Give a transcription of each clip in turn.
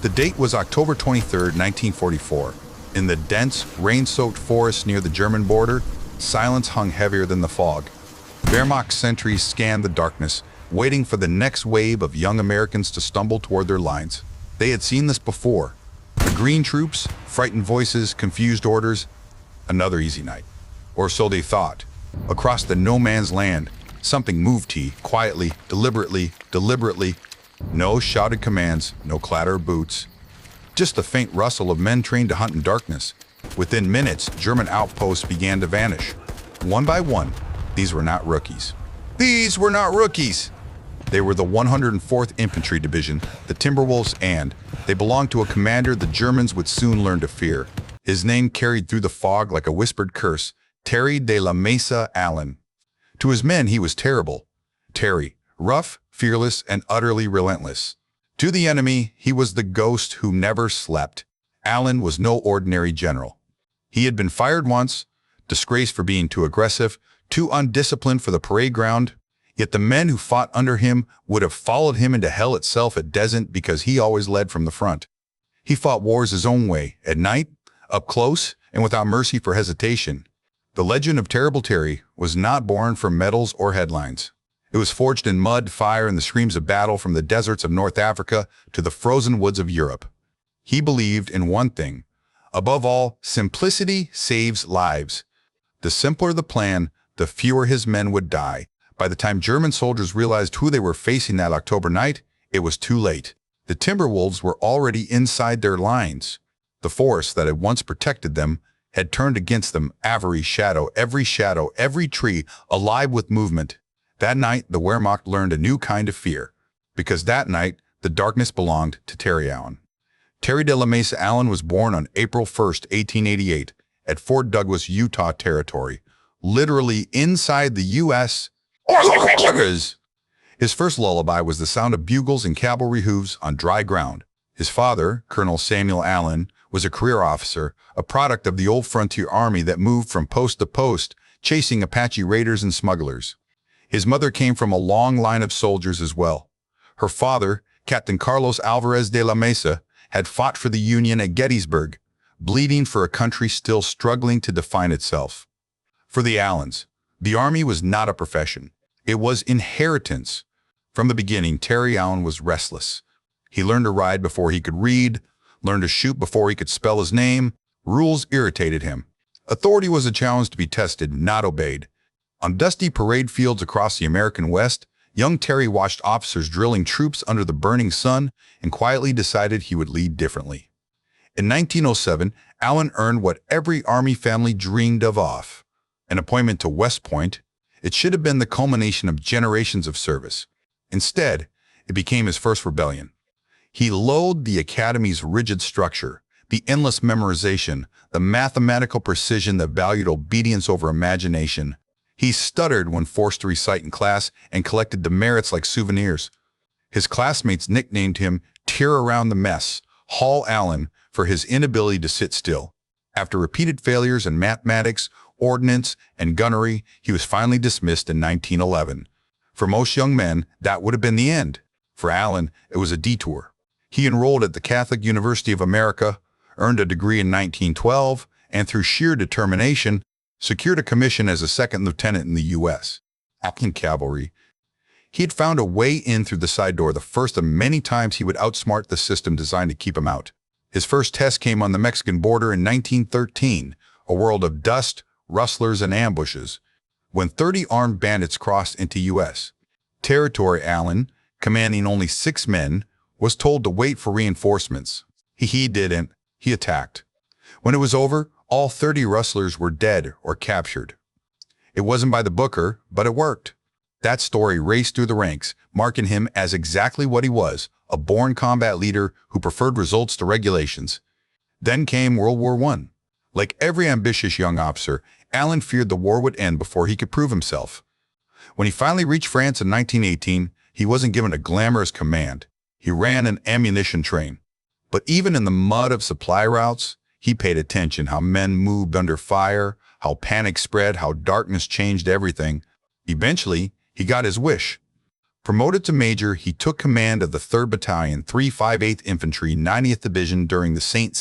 The date was October 23, 1944. In the dense, rain-soaked forest near the German border, silence hung heavier than the fog. Wehrmacht sentries scanned the darkness, waiting for the next wave of young Americans to stumble toward their lines. They had seen this before. The green troops, frightened voices, confused orders. Another easy night. Or so they thought. Across the no-man's land, something moved quietly, deliberately. No shouted commands, no clatter of boots. Just the faint rustle of men trained to hunt in darkness. Within minutes, German outposts began to vanish. One by one, these were not rookies. These were not rookies! They were the 104th Infantry Division, the Timberwolves, and they belonged to a commander the Germans would soon learn to fear. His name carried through the fog like a whispered curse, Terry de la Mesa Allen. To his men, he was terrible. Terry, rough, fearless, and utterly relentless. To the enemy, he was the ghost who never slept. Allen was no ordinary general. He had been fired once, disgraced for being too aggressive, too undisciplined for the parade ground, yet the men who fought under him would have followed him into hell itself at Descent because he always led from the front. He fought wars his own way, at night, up close, and without mercy for hesitation. The legend of Terrible Terry was not born from medals or headlines. It was forged in mud, fire, and the screams of battle from the deserts of North Africa to the frozen woods of Europe. He believed in one thing. Above all, simplicity saves lives. The simpler the plan, the fewer his men would die. By the time German soldiers realized who they were facing that October night, it was too late. The Timberwolves were already inside their lines. The forest that had once protected them had turned against them, every shadow, every tree, alive with movement. That night, the Wehrmacht learned a new kind of fear, because that night, the darkness belonged to Terry Allen. Terry de la Mesa Allen was born on April 1, 1888, at Fort Douglas, Utah Territory, literally inside the U.S. His first lullaby was the sound of bugles and cavalry hooves on dry ground. His father, Colonel Samuel Allen, was a career officer, a product of the old frontier army that moved from post to post, chasing Apache raiders and smugglers. His mother came from a long line of soldiers as well. Her father, Captain Carlos Alvarez de la Mesa, had fought for the Union at Gettysburg, bleeding for a country still struggling to define itself. For the Allens, the Army was not a profession. It was inheritance. From the beginning, Terry Allen was restless. He learned to ride before he could read, learned to shoot before he could spell his name. Rules irritated him. Authority was a challenge to be tested, not obeyed. On dusty parade fields across the American West, young Terry watched officers drilling troops under the burning sun and quietly decided he would lead differently. In 1907, Allen earned what every Army family dreamed of, an appointment to West Point. It should have been the culmination of generations of service. Instead, it became his first rebellion. He loathed the Academy's rigid structure, the endless memorization, the mathematical precision that valued obedience over imagination. He stuttered when forced to recite in class and collected demerits like souvenirs. His classmates nicknamed him Tear Around the Mess, Hall Allen, for his inability to sit still. After repeated failures in mathematics, ordnance, and gunnery, he was finally dismissed in 1911. For most young men, that would have been the end. For Allen, it was a detour. He enrolled at the Catholic University of America, earned a degree in 1912, and through sheer determination, secured a commission as a second lieutenant in the U.S. Appalachian Cavalry. He had found a way in through the side door, the first of many times he would outsmart the system designed to keep him out. His first test came on the Mexican border in 1913, a world of dust, rustlers, and ambushes, when 30 armed bandits crossed into U.S. territory. Allen, commanding only 6 men, was told to wait for reinforcements. He didn't. He attacked. When it was over, all 30 rustlers were dead or captured. It wasn't by the booker, but it worked. That story raced through the ranks, marking him as exactly what he was, a born combat leader who preferred results to regulations. Then came World War I. Like every ambitious young officer, Allen feared the war would end before he could prove himself. When he finally reached France in 1918, he wasn't given a glamorous command. He ran an ammunition train. But even in the mud of supply routes, he paid attention how men moved under fire, how panic spread, how darkness changed everything. Eventually, he got his wish. Promoted to major, he took command of the 3rd Battalion, 358th Infantry, 90th Division during the Saint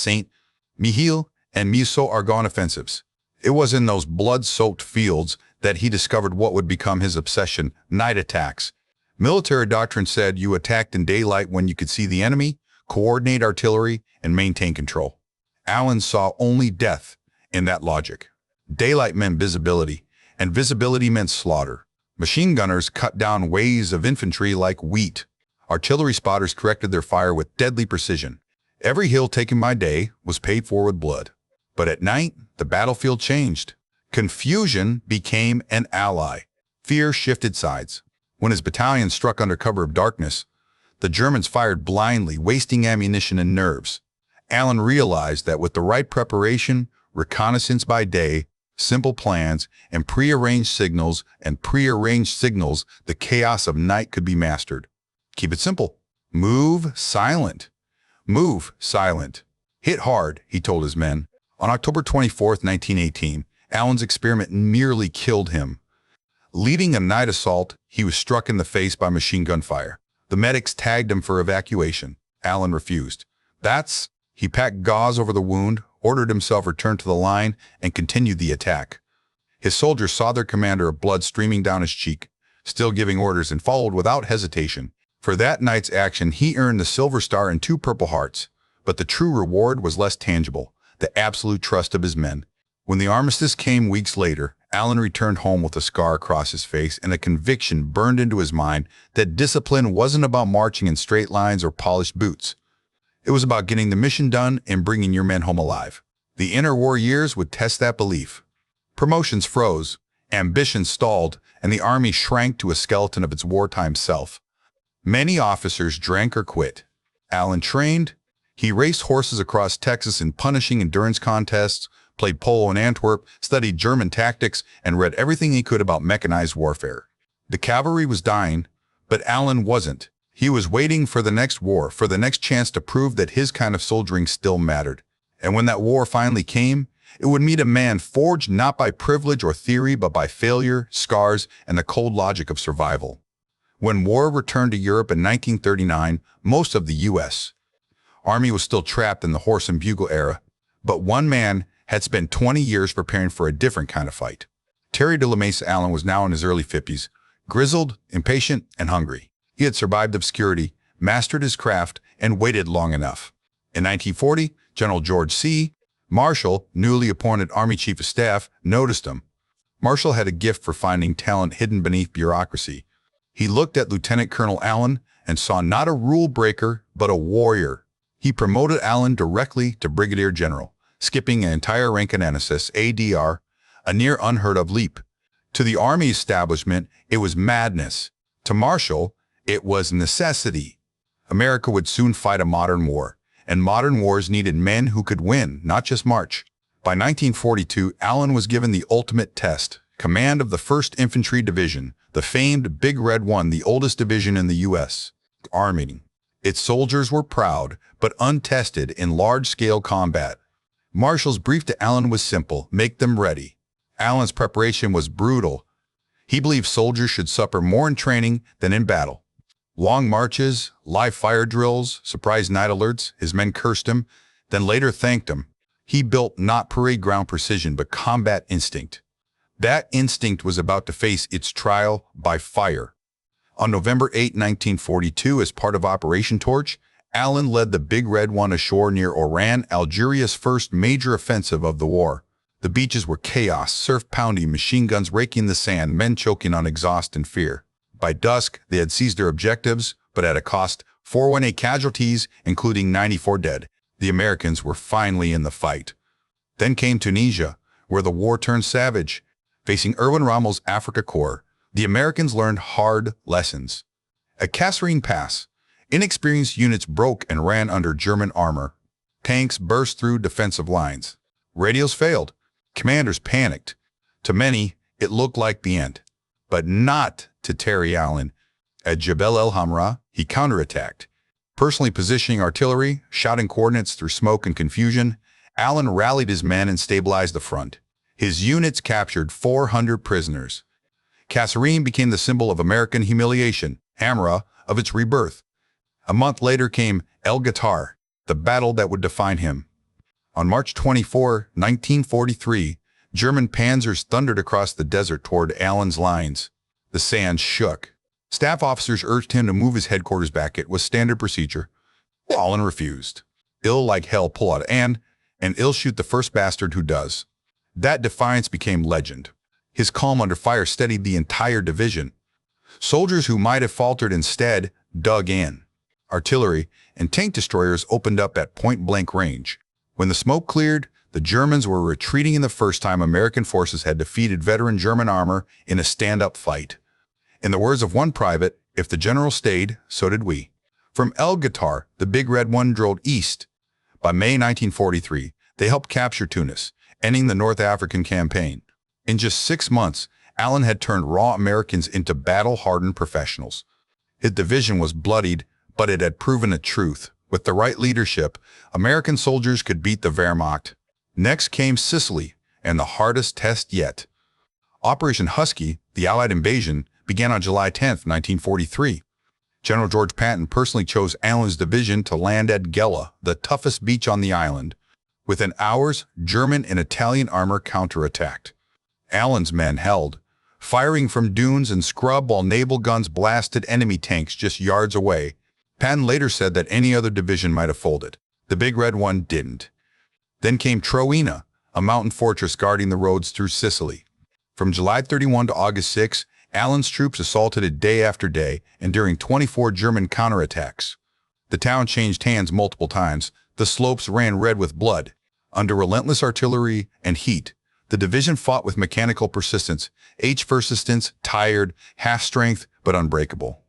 Mihiel and Mesa Allen offensives. It was in those blood-soaked fields that he discovered what would become his obsession: night attacks. Military doctrine said you attacked in daylight when you could see the enemy, coordinate artillery, and maintain control. Allen saw only death in that logic. Daylight meant visibility, and visibility meant slaughter. Machine gunners cut down waves of infantry like wheat. Artillery spotters corrected their fire with deadly precision. Every hill taken by day was paid for with blood. But at night, the battlefield changed. Confusion became an ally. Fear shifted sides. When his battalion struck under cover of darkness, the Germans fired blindly, wasting ammunition and nerves. Allen realized that with the right preparation, reconnaissance by day, simple plans, and prearranged signals, the chaos of night could be mastered. Keep it simple. Move silent. Move silent. Hit hard, he told his men. On October 24, 1918, Allen's experiment nearly killed him. Leading a night assault, he was struck in the face by machine gun fire. The medics tagged him for evacuation. Allen refused. He packed gauze over the wound, ordered himself returned to the line, and continued the attack. His soldiers saw their commander of blood streaming down his cheek, still giving orders, and followed without hesitation. For that night's action, he earned the Silver Star and 2 Purple Hearts. But the true reward was less tangible: the absolute trust of his men. When the armistice came weeks later, Allen returned home with a scar across his face and a conviction burned into his mind that discipline wasn't about marching in straight lines or polished boots. It was about getting the mission done and bringing your men home alive. The interwar years would test that belief. Promotions froze, ambition stalled, and the army shrank to a skeleton of its wartime self. Many officers drank or quit. Allen trained. He raced horses across Texas in punishing endurance contests, played polo in Antwerp, studied German tactics, and read everything he could about mechanized warfare. The cavalry was dying, but Allen wasn't. He was waiting for the next war, for the next chance to prove that his kind of soldiering still mattered. And when that war finally came, it would meet a man forged not by privilege or theory, but by failure, scars, and the cold logic of survival. When war returned to Europe in 1939, most of the U.S. Army was still trapped in the horse and bugle era, but one man had spent 20 years preparing for a different kind of fight. Terry de la Mesa Allen was now in his early 50s, grizzled, impatient, and hungry. He had survived obscurity, mastered his craft, and waited long enough. In 1940, General George C. Marshall, newly appointed Army Chief of Staff, noticed him. Marshall had a gift for finding talent hidden beneath bureaucracy. He looked at Lieutenant Colonel Allen and saw not a rule breaker, but a warrior. He promoted Allen directly to Brigadier General, skipping an entire rank in NSS ADR, a near unheard of leap. To the Army establishment, it was madness. To Marshall, it was necessity. America would soon fight a modern war, and modern wars needed men who could win, not just march. By 1942, Allen was given the ultimate test: command of the 1st Infantry Division, the famed Big Red One, the oldest division in the U.S. Army. Its soldiers were proud, but untested in large-scale combat. Marshall's brief to Allen was simple: make them ready. Allen's preparation was brutal. He believed soldiers should suffer more in training than in battle. Long marches, live fire drills, surprise night alerts. His men cursed him, then later thanked him. He built not parade ground precision, but combat instinct. That instinct was about to face its trial by fire. On November 8, 1942, as part of Operation Torch, Allen led the Big Red One ashore near Oran, Algeria's first major offensive of the war. The beaches were chaos, surf pounding, machine guns raking the sand, men choking on exhaust and fear. By dusk, they had seized their objectives, but at a cost: 418 casualties, including 94 dead. The Americans were finally in the fight. Then came Tunisia, where the war turned savage. Facing Erwin Rommel's Afrika Korps, the Americans learned hard lessons. At Kasserine Pass, inexperienced units broke and ran under German armor. Tanks burst through defensive lines. Radios failed. Commanders panicked. To many, it looked like the end. But not to Terry Allen. At Jebel el Hamra, he counterattacked. Personally positioning artillery, shouting coordinates through smoke and confusion, Allen rallied his men and stabilized the front. His units captured 400 prisoners. Kasserine became the symbol of American humiliation, Hamra of its rebirth. A month later came El Guitar, the battle that would define him. On March 24, 1943, German panzers thundered across the desert toward Allen's lines. The sand shook. Staff officers urged him to move his headquarters back. It was standard procedure. Allen refused. Ill like hell pull out and ill shoot the first bastard who does. That defiance became legend. His calm under fire steadied the entire division. Soldiers who might have faltered instead dug in. Artillery and tank destroyers opened up at point-blank range. When the smoke cleared, the Germans were retreating in the first time American forces had defeated veteran German armor in a stand-up fight. In the words of one private, if the general stayed, so did we. From El Guitar, the Big Red One drove east. By May 1943, they helped capture Tunis, ending the North African campaign. In just 6 months, Allen had turned raw Americans into battle-hardened professionals. His division was bloodied, but it had proven a truth. With the right leadership, American soldiers could beat the Wehrmacht. Next came Sicily, and the hardest test yet. Operation Husky, the Allied invasion, began on July 10, 1943. General George Patton personally chose Allen's division to land at Gela, the toughest beach on the island. Within hours, German and Italian armor counterattacked. Allen's men held, firing from dunes and scrub while naval guns blasted enemy tanks just yards away. Patton later said that any other division might have folded. The Big Red One didn't. Then came Troina, a mountain fortress guarding the roads through Sicily. From July 31 to August 6, Allen's troops assaulted it day after day, enduring 24 German counterattacks. The town changed hands multiple times. The slopes ran red with blood. Under relentless artillery and heat, the division fought with mechanical persistence, persistence, tired, half-strength, but unbreakable.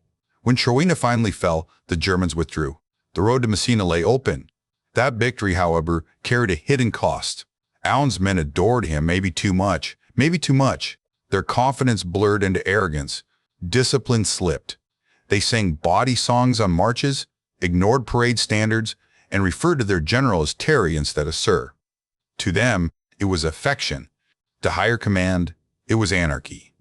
When Troina finally fell, the Germans withdrew. The road to Messina lay open. That victory, however, carried a hidden cost. Allen's men adored him, maybe too much. Their confidence blurred into arrogance. Discipline slipped. They sang bawdy songs on marches, ignored parade standards, and referred to their general as Terry instead of Sir. To them, it was affection. To higher command, it was anarchy.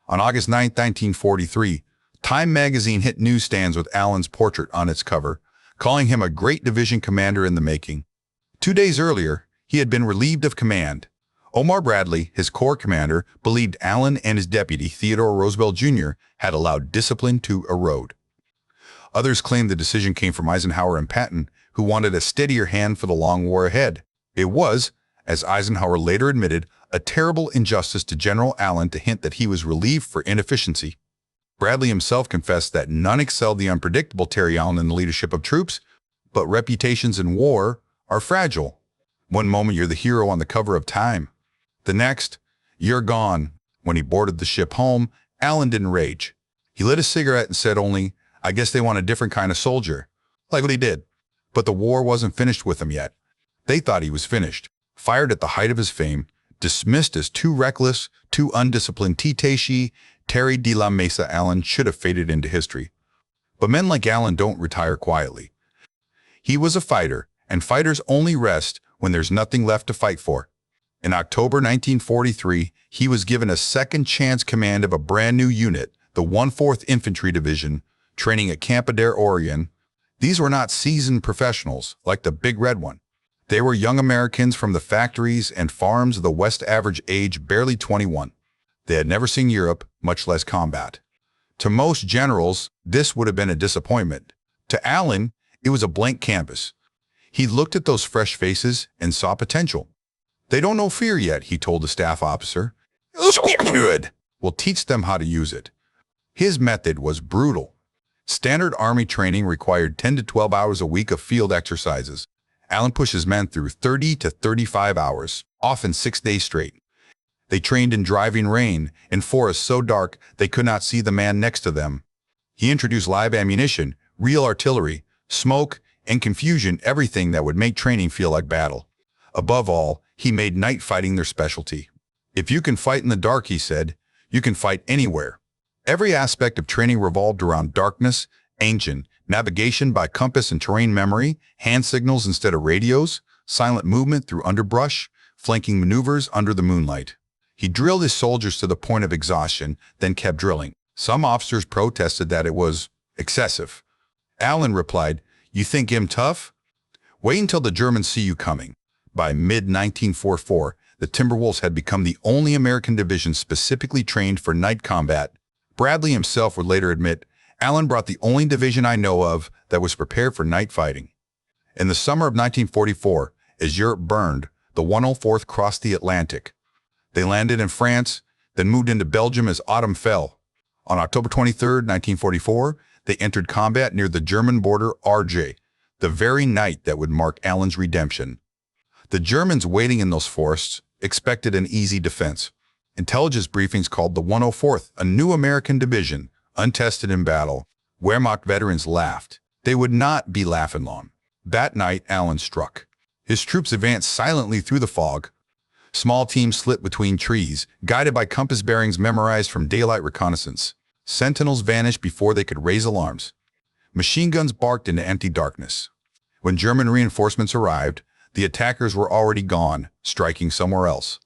On August 9, 1943, Time magazine hit newsstands with Allen's portrait on its cover, calling him a great division commander in the making. 2 days earlier, he had been relieved of command. Omar Bradley, his corps commander, believed Allen and his deputy, Theodore Roosevelt Jr., had allowed discipline to erode. Others claimed the decision came from Eisenhower and Patton, who wanted a steadier hand for the long war ahead. It was, as Eisenhower later admitted, a terrible injustice to General Allen to hint that he was relieved for inefficiency. Bradley himself confessed that none excelled the unpredictable Terry Allen in the leadership of troops, but reputations in war are fragile. One moment you're the hero on the cover of Time. The next, you're gone. When he boarded the ship home, Allen didn't rage. He lit a cigarette and said only, I guess they want a different kind of soldier. Like what he did. But the war wasn't finished with him yet. They thought he was finished. Fired at the height of his fame, dismissed as too reckless, too undisciplined Titeshi, Terry de la Mesa Allen should have faded into history. But men like Allen don't retire quietly. He was a fighter, and fighters only rest when there's nothing left to fight for. In October 1943, he was given a second-chance command of a brand-new unit, the 1/4th Infantry Division, training at Camp Adair, Oregon. These were not seasoned professionals like the Big Red One. They were young Americans from the factories and farms of the West, average age barely 21. They had never seen Europe, much less combat. To most generals, this would have been a disappointment. To Allen, it was a blank canvas. He looked at those fresh faces and saw potential. They don't know fear yet, he told the staff officer. Good. We'll teach them how to use it. His method was brutal. Standard Army training required 10 to 12 hours a week of field exercises. Allen pushed his men through 30 to 35 hours, often 6 days straight. They trained in driving rain, in forests so dark they could not see the man next to them. He introduced live ammunition, real artillery, smoke, and confusion, everything that would make training feel like battle. Above all, he made night fighting their specialty. If you can fight in the dark, he said, you can fight anywhere. Every aspect of training revolved around darkness, ancient, navigation by compass and terrain memory, hand signals instead of radios, silent movement through underbrush, flanking maneuvers under the moonlight. He drilled his soldiers to the point of exhaustion, then kept drilling. Some officers protested that it was excessive. Allen replied, "You think him tough? Wait until the Germans see you coming." By mid-1944, the Timberwolves had become the only American division specifically trained for night combat. Bradley himself would later admit, "Allen brought the only division I know of that was prepared for night fighting." In the summer of 1944, as Europe burned, the 104th crossed the Atlantic. They landed in France, then moved into Belgium as autumn fell. On October 23, 1944, they entered combat near the German border RJ, the very night that would mark Allen's redemption. The Germans waiting in those forests expected an easy defense. Intelligence briefings called the 104th a new American division, untested in battle. Wehrmacht veterans laughed. They would not be laughing long. That night, Allen struck. His troops advanced silently through the fog. Small teams slipped between trees, guided by compass bearings memorized from daylight reconnaissance. Sentinels vanished before they could raise alarms. Machine guns barked into empty darkness. When German reinforcements arrived, the attackers were already gone, striking somewhere else.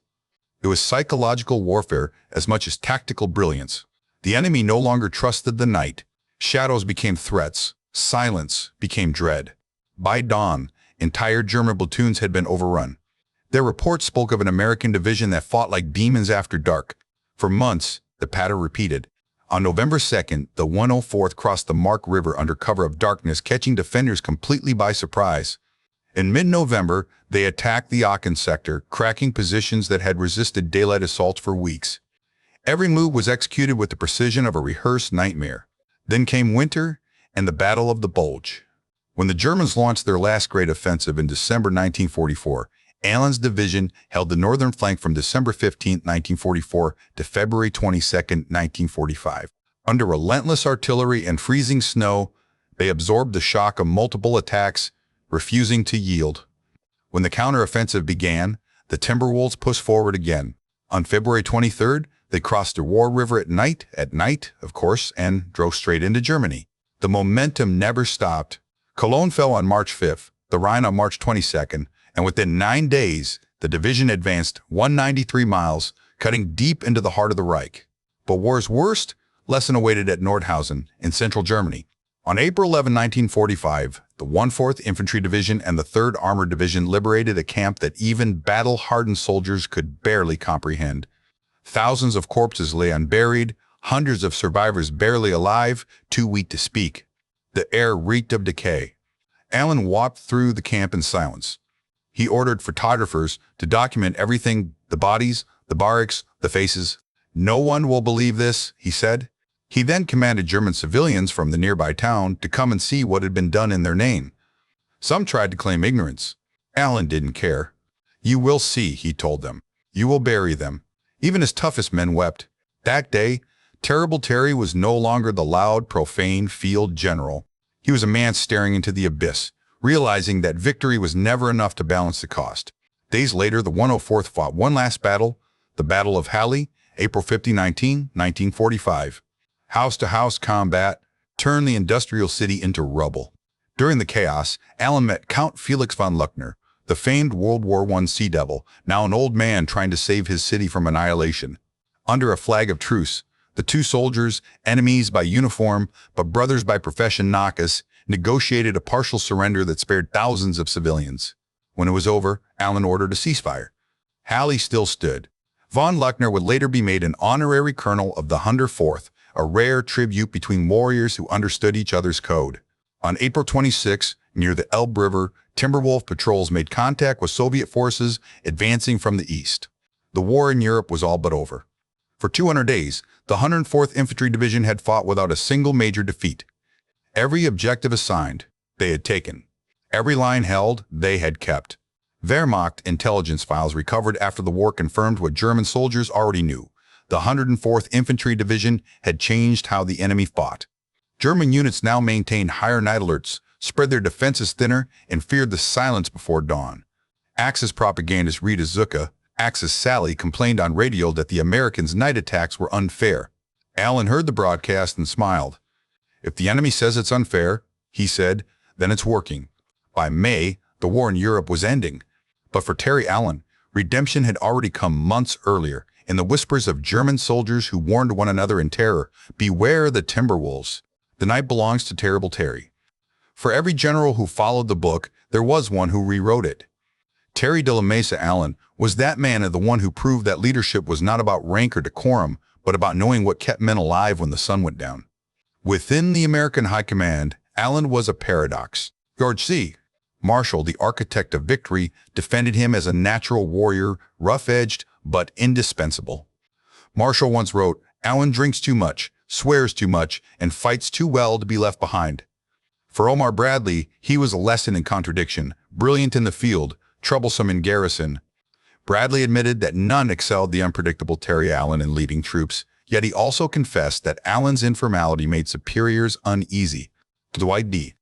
It was psychological warfare as much as tactical brilliance. The enemy no longer trusted the night. Shadows became threats. Silence became dread. By dawn, entire German platoons had been overrun. Their reports spoke of an American division that fought like demons after dark. For months, the pattern repeated. On November 2nd, the 104th crossed the Mark River under cover of darkness, catching defenders completely by surprise. In mid-November, they attacked the Aachen sector, cracking positions that had resisted daylight assaults for weeks. Every move was executed with the precision of a rehearsed nightmare. Then came winter and the Battle of the Bulge. When the Germans launched their last great offensive in December 1944, Allen's division held the northern flank from December 15, 1944 to February 22, 1945. Under relentless artillery and freezing snow, they absorbed the shock of multiple attacks, refusing to yield. When the counteroffensive began, the Timberwolves pushed forward again. On February 23rd, they crossed the War River at night, of course, and drove straight into Germany. The momentum never stopped. Cologne fell on March 5th, the Rhine on March 22nd, and within 9 days, the division advanced 193 miles, cutting deep into the heart of the Reich. But war's worst lesson awaited at Nordhausen in central Germany. On April 11, 1945, the 1/4th Infantry Division and the 3rd Armored Division liberated a camp that even battle-hardened soldiers could barely comprehend. Thousands of corpses lay unburied, hundreds of survivors barely alive, too weak to speak. The air reeked of decay. Allen walked through the camp in silence. He ordered photographers to document everything, the bodies, the barracks, the faces. "No one will believe this," he said. He then commanded German civilians from the nearby town to come and see what had been done in their name. Some tried to claim ignorance. Allen didn't care. "You will see," he told them. "You will bury them." Even his toughest men wept. That day, Terrible Terry was no longer the loud, profane field general. He was a man staring into the abyss, realizing that victory was never enough to balance the cost. Days later, the 104th fought one last battle, the Battle of Halle, April 19, 1945. House-to-house combat turned the industrial city into rubble. During the chaos, Allen met Count Felix von Luckner, the famed World War I sea devil, now an old man trying to save his city from annihilation. Under a flag of truce, the two soldiers, enemies by uniform but brothers by profession Nakas, negotiated a partial surrender that spared thousands of civilians. When it was over, Allen ordered a ceasefire. Halle still stood. Von Luckner would later be made an honorary colonel of the 104th, a rare tribute between warriors who understood each other's code. On April 26, near the Elbe River, Timberwolf patrols made contact with Soviet forces advancing from the east. The war in Europe was all but over. For 200 days, the 104th Infantry Division had fought without a single major defeat. Every objective assigned, they had taken. Every line held, they had kept. Wehrmacht intelligence files recovered after the war confirmed what German soldiers already knew. The 104th Infantry Division had changed how the enemy fought. German units now maintained higher night alerts, spread their defenses thinner, and feared the silence before dawn. Axis propagandist Rita Zucca, Axis Sally, complained on radio that the Americans' night attacks were unfair. Allen heard the broadcast and smiled. "If the enemy says it's unfair," he said, "then it's working." By May, the war in Europe was ending. But for Terry Allen, redemption had already come months earlier, in the whispers of German soldiers who warned one another in terror, "Beware the Timberwolves. The night belongs to Terrible Terry." For every general who followed the book, there was one who rewrote it. Terry de la Mesa Allen was that man and the one who proved that leadership was not about rank or decorum, but about knowing what kept men alive when the sun went down. Within the American High Command, Allen was a paradox. George C. Marshall, the architect of victory, defended him as a natural warrior, rough-edged, but indispensable. Marshall once wrote, "Allen drinks too much, swears too much, and fights too well to be left behind." For Omar Bradley, he was a lesson in contradiction, brilliant in the field, troublesome in garrison. Bradley admitted that none excelled the unpredictable Terry Allen in leading troops, yet he also confessed that Allen's informality made superiors uneasy. Dwight D.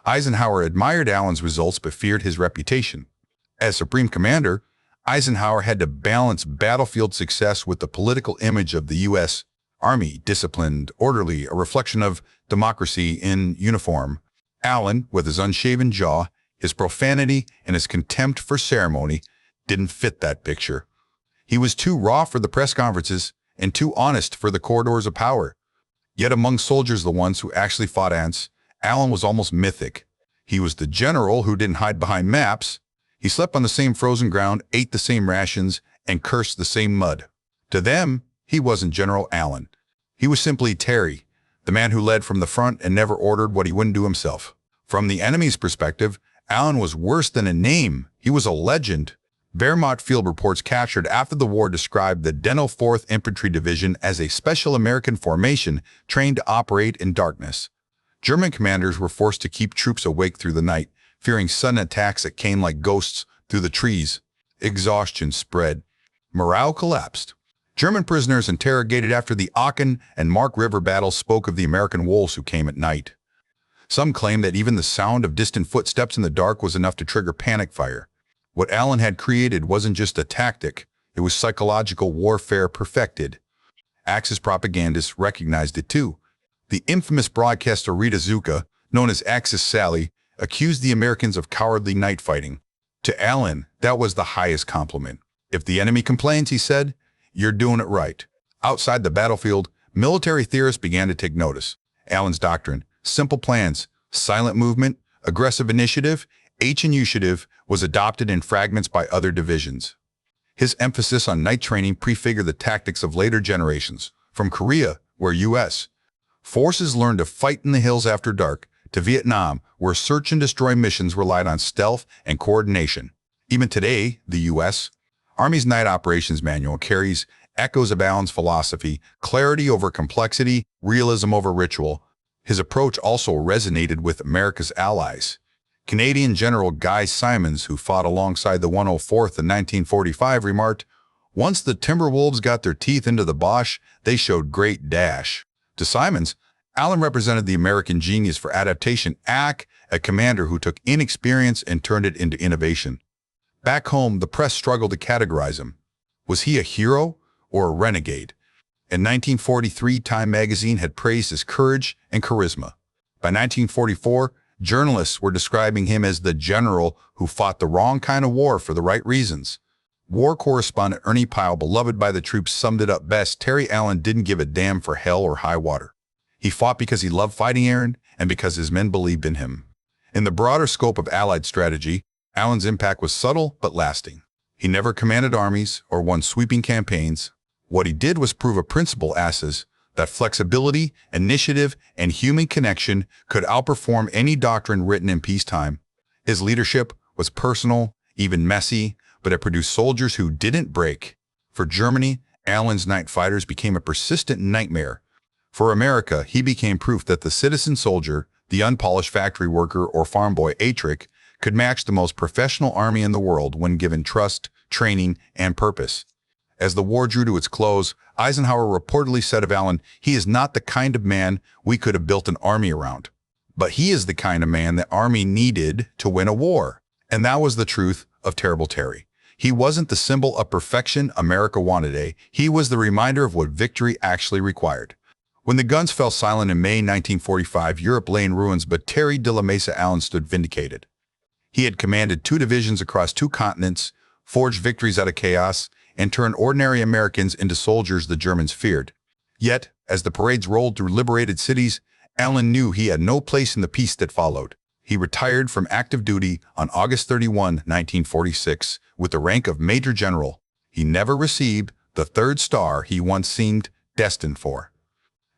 Eisenhower admired Allen's results but feared his reputation. As Supreme Commander, Eisenhower had to balance battlefield success with the political image of the U.S. Army, disciplined, orderly, a reflection of democracy in uniform. Allen, with his unshaven jaw, his profanity, and his contempt for ceremony, didn't fit that picture. He was too raw for the press conferences and too honest for the corridors of power. Yet among soldiers, the ones who actually fought ants, Allen was almost mythic. He was the general who didn't hide behind maps. He slept on the same frozen ground, ate the same rations, and cursed the same mud. To them, he wasn't General Allen. He was simply Terry, the man who led from the front and never ordered what he wouldn't do himself. From the enemy's perspective, Allen was worse than a name. He was a legend. Vermont field reports captured after the war described the Denno 4th Infantry Division as a special American formation trained to operate in darkness. German commanders were forced to keep troops awake through the night, fearing sudden attacks that came like ghosts through the trees. Exhaustion spread. Morale collapsed. German prisoners interrogated after the Aachen and Mark River battles spoke of the American wolves who came at night. Some claim that even the sound of distant footsteps in the dark was enough to trigger panic fire. What Allen had created wasn't just a tactic, it was psychological warfare perfected. Axis propagandists recognized it too. The infamous broadcaster Rita Zucca, known as Axis Sally, accused the Americans of cowardly night fighting. To Allen, that was the highest compliment. "If the enemy complains," he said, "you're doing it right." Outside the battlefield, military theorists began to take notice. Allen's doctrine, simple plans, silent movement, aggressive initiative, H-initiative, was adopted in fragments by other divisions. His emphasis on night training prefigured the tactics of later generations, from Korea, where U.S. forces learned to fight in the hills after dark, to Vietnam, where search and destroy missions relied on stealth and coordination. Even today, the U.S. Army's Night Operations Manual carries echoes of Allen's philosophy, clarity over complexity, realism over ritual. His approach also resonated with America's allies. Canadian General Guy Simons, who fought alongside the 104th in 1945, remarked, "Once the Timberwolves got their teeth into the Boche, they showed great dash." To Simons, Allen represented the American genius for adaptation, a commander who took inexperience and turned it into innovation. Back home, the press struggled to categorize him. Was he a hero or a renegade? In 1943, Time magazine had praised his courage and charisma. By 1944, journalists were describing him as the general who fought the wrong kind of war for the right reasons. War correspondent Ernie Pyle, beloved by the troops, summed it up best: Terry Allen didn't give a damn for hell or high water. He fought because he loved fighting Aaron and because his men believed in him. In the broader scope of Allied strategy, Allen's impact was subtle but lasting. He never commanded armies or won sweeping campaigns. What he did was prove a principle asses that flexibility, initiative, and human connection could outperform any doctrine written in peacetime. His leadership was personal, even messy, but it produced soldiers who didn't break. For Germany, Allen's night fighters became a persistent nightmare. For America, he became proof that the citizen soldier, the unpolished factory worker or farm boy Atric, could match the most professional army in the world when given trust, training, and purpose. As the war drew to its close, Eisenhower reportedly said of Allen, "He is not the kind of man we could have built an army around. But he is the kind of man the army needed to win a war." And that was the truth of Terrible Terry. He wasn't the symbol of perfection America wanted, he was the reminder of what victory actually required. When the guns fell silent in May 1945, Europe lay in ruins, but Terry de la Mesa Allen stood vindicated. He had commanded 2 divisions across 2 continents, forged victories out of chaos, and turned ordinary Americans into soldiers the Germans feared. Yet, as the parades rolled through liberated cities, Allen knew he had no place in the peace that followed. He retired from active duty on August 31, 1946, with the rank of Major General. He never received the third star he once seemed destined for.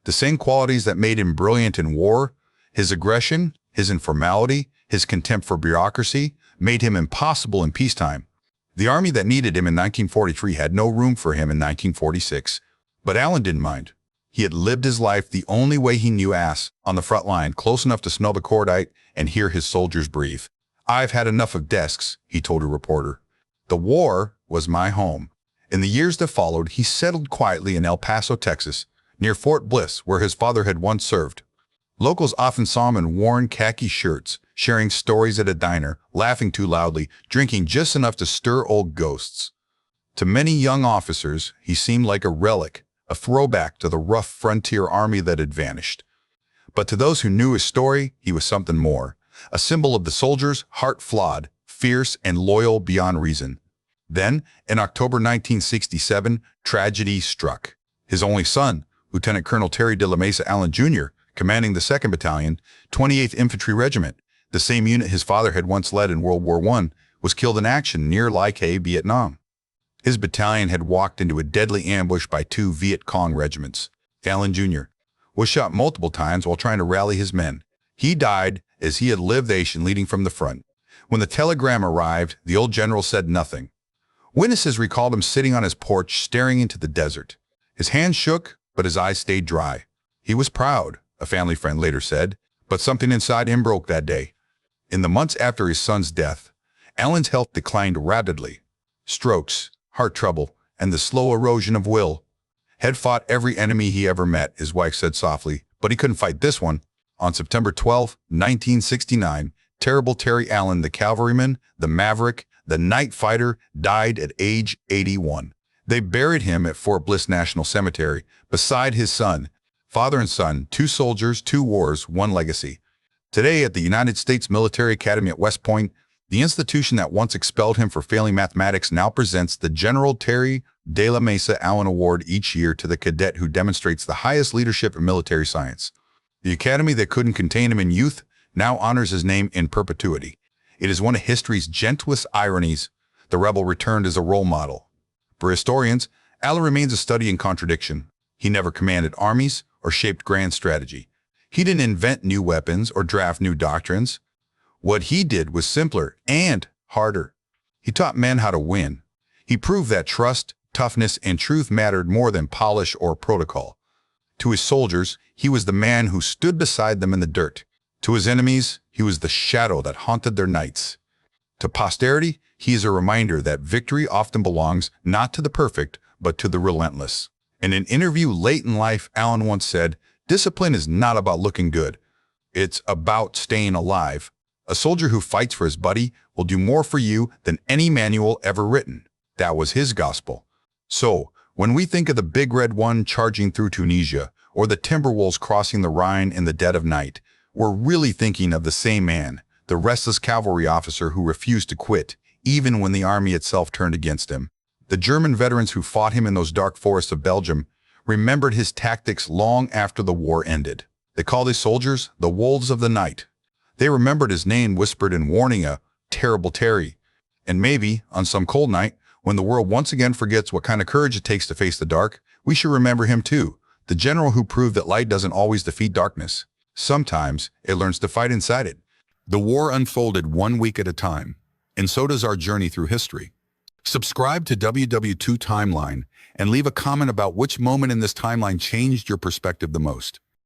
The same qualities that made him brilliant in war, his aggression, his informality, his contempt for bureaucracy, made him impossible in peacetime. The army that needed him in 1943 had no room for him in 1946. But Allen didn't mind. He had lived his life the only way he knew, on the front line, close enough to smell the cordite and hear his soldiers breathe. "I've had enough of desks," he told a reporter. "The war was my home." In the years that followed, he settled quietly in El Paso, Texas, near Fort Bliss, where his father had once served. Locals often saw him in worn khaki shirts, sharing stories at a diner, laughing too loudly, drinking just enough to stir old ghosts. To many young officers, he seemed like a relic, a throwback to the rough frontier army that had vanished. But to those who knew his story, he was something more, a symbol of the soldier's heart flawed, fierce, and loyal beyond reason. Then, in October 1967, tragedy struck. His only son, Lieutenant Colonel Terry de la Mesa Allen Jr., commanding the 2nd Battalion, 28th Infantry Regiment, the same unit his father had once led in World War I, was killed in action near Lai Khe, Vietnam. His battalion had walked into a deadly ambush by 2 Viet Cong regiments. Allen Jr. was shot multiple times while trying to rally his men. He died as he had lived the nation leading from the front. When the telegram arrived, the old general said nothing. Witnesses recalled him sitting on his porch staring into the desert. His hands shook, but his eyes stayed dry. He was proud, a family friend later said, but something inside him broke that day. In the months after his son's death, Allen's health declined rapidly. Strokes, heart trouble, and the slow erosion of will. Had fought every enemy he ever met, his wife said softly, but he couldn't fight this one. On September 12, 1969, Terrible Terry Allen, the cavalryman, the maverick, the night fighter, died at age 81. They buried him at Fort Bliss National Cemetery, beside his son. Father and son, 2 soldiers, 2 wars, 1 legacy. Today, at the United States Military Academy at West Point, the institution that once expelled him for failing mathematics now presents the General Terry de la Mesa Allen Award each year to the cadet who demonstrates the highest leadership in military science. The academy that couldn't contain him in youth now honors his name in perpetuity. It is one of history's gentlest ironies. The rebel returned as a role model. For historians, Allen remains a study in contradiction. He never commanded armies or shaped grand strategy. He didn't invent new weapons or draft new doctrines. What he did was simpler and harder. He taught men how to win. He proved that trust, toughness, and truth mattered more than polish or protocol. To his soldiers, he was the man who stood beside them in the dirt. To his enemies, he was the shadow that haunted their nights. To posterity, he is a reminder that victory often belongs not to the perfect, but to the relentless. In an interview late in life, Allen once said, "Discipline is not about looking good. It's about staying alive. A soldier who fights for his buddy will do more for you than any manual ever written." That was his gospel. So, when we think of the Big Red One charging through Tunisia, or the Timberwolves crossing the Rhine in the dead of night, we're really thinking of the same man, the restless cavalry officer who refused to quit, even when the army itself turned against him. The German veterans who fought him in those dark forests of Belgium remembered his tactics long after the war ended. They called his soldiers the Wolves of the Night. They remembered his name whispered in warning, a Terrible Terry. And maybe, on some cold night, when the world once again forgets what kind of courage it takes to face the dark, we should remember him too, the general who proved that light doesn't always defeat darkness. Sometimes it learns to fight inside it. The war unfolded 1 week at a time, and so does our journey through history. Subscribe to WW2 Timeline and leave a comment about which moment in this timeline changed your perspective the most.